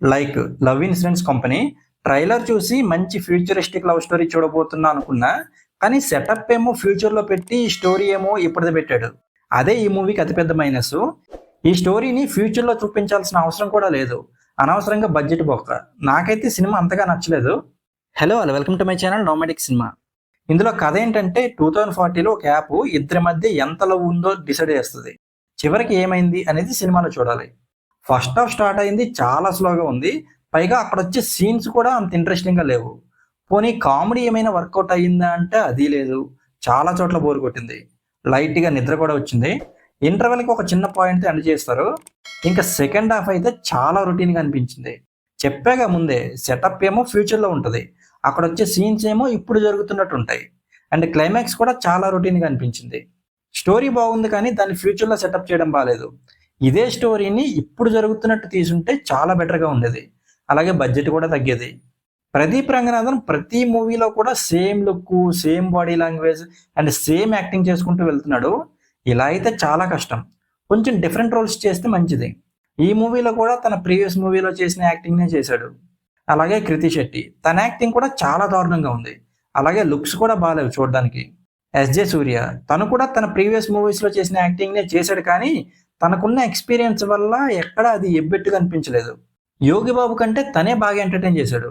Like love insurance company. Trailer చూసి మంచి futuristic love story చూడబోతున్నా అనుకున్నా, కానీ సెటప్ ఏమో ఫ్యూచర్లో పెట్టి స్టోరీ ఏమో ఇప్పటిది పెట్టాడు. అదే ఈ మూవీకి అతిపెద్ద మైనస్. ఈ స్టోరీని ఫ్యూచర్లో చూపించాల్సిన అవసరం కూడా లేదు. అనవసరంగా బడ్జెట్ బొక్క. నాకైతే సినిమా అంతగా నచ్చలేదు. హలో అలా welcome to my channel nomadic cinema. ఇందులో కథ ఏంటంటే 2040లో ఒక యాప్ ఇద్దరి మధ్య ఎంత లవ్ ఉందో డిసైడ్ చేస్తుంది. చివరికి ఏమైంది అనేది సినిమాలో చూడాలి. ఫస్ట్ హాఫ్ స్టార్ట్ అయింది చాలా స్లోగా ఉంది. పైగా అక్కడ వచ్చే సీన్స్ కూడా అంత ఇంట్రెస్టింగ్గా లేవు. పోనీ కామెడీ ఏమైనా వర్కౌట్ అయ్యిందా అంటే అది లేదు. చాలా చోట్ల బోర్ కొట్టింది. లైట్గా నిద్ర కూడా వచ్చింది. ఇంటర్వెల్కి ఒక చిన్న పాయింట్ ఎండ్ చేస్తారు. ఇంకా సెకండ్ హాఫ్ అయితే చాలా రొటీన్గా అనిపించింది. చెప్పాగా ముందే, సెటప్ ఏమో ఫ్యూచర్లో ఉంటుంది, అక్కడ వచ్చే సీన్స్ ఏమో ఇప్పుడు జరుగుతున్నట్టు ఉంటాయి. అండ్ క్లైమాక్స్ కూడా చాలా రొటీన్గా అనిపించింది. స్టోరీ బాగుంది కానీ దాన్ని ఫ్యూచర్లో సెటప్ చేయడం బాగాలేదు. ఇదే స్టోరీని ఇప్పుడు జరుగుతున్నట్టు తీసుంటే చాలా బెటర్గా ఉండేది. అలాగే బడ్జెట్ కూడా తగ్గేది. ప్రదీప్ రంగనాథన్ ప్రతి మూవీలో కూడా same look, same body language and same acting చేసుకుంటూ వెళ్తున్నాడు. ఇలా అయితే చాలా కష్టం. కొంచెం డిఫరెంట్ రోల్స్ చేస్తే మంచిది. ఈ మూవీలో కూడా తన ప్రీవియస్ మూవీలో చేసిన యాక్టింగ్నే చేశాడు. అలాగే కృతి శెట్టి, తన యాక్టింగ్ కూడా చాలా దారుణంగా ఉంది. అలాగే లుక్స్ కూడా బాగాలేవు చూడడానికి. ఎస్జే సూర్య, తను కూడా తన ప్రీవియస్ మూవీస్లో చేసిన యాక్టింగ్నే చేశాడు, కానీ తనకున్న ఎక్స్పీరియన్స్ వల్ల ఎక్కడా అది ఎబ్బెట్టుగా అనిపించలేదు. యోగి బాబు కంటే తనే బాగా ఎంటర్టైన్ చేశాడు.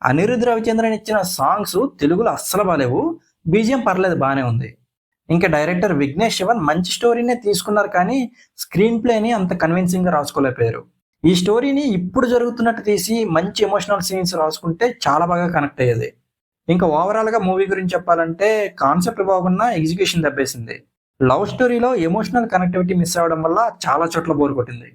అనిరుద్ధ్ రవిచంద్రన్ ఇచ్చిన సాంగ్స్ తెలుగులో అస్సలు బాగాలేవు. బీజిఎం పర్లేదు, బాగానే ఉంది. ఇంకా డైరెక్టర్ విఘ్నేష్ శివన్ మంచి స్టోరీనే తీసుకున్నారు, కానీ స్క్రీన్ ప్లేని అంత కన్విన్సింగ్గా రాసుకోలేకపోయారు. ఈ స్టోరీని ఇప్పుడు జరుగుతున్నట్టు తీసి మంచి ఎమోషనల్ సీన్స్ రాసుకుంటే చాలా బాగా కనెక్ట్ అయ్యేది. ఇంకా ఓవరాల్గా మూవీ గురించి చెప్పాలంటే కాన్సెప్ట్ బాగున్నా ఎగ్జిక్యూషన్ దెబ్బేసింది. లవ్ స్టోరీలో ఎమోషనల్ కనెక్టివిటీ మిస్ అవ్వడం వల్ల చాలా చోట్ల బోర్ కొట్టింది.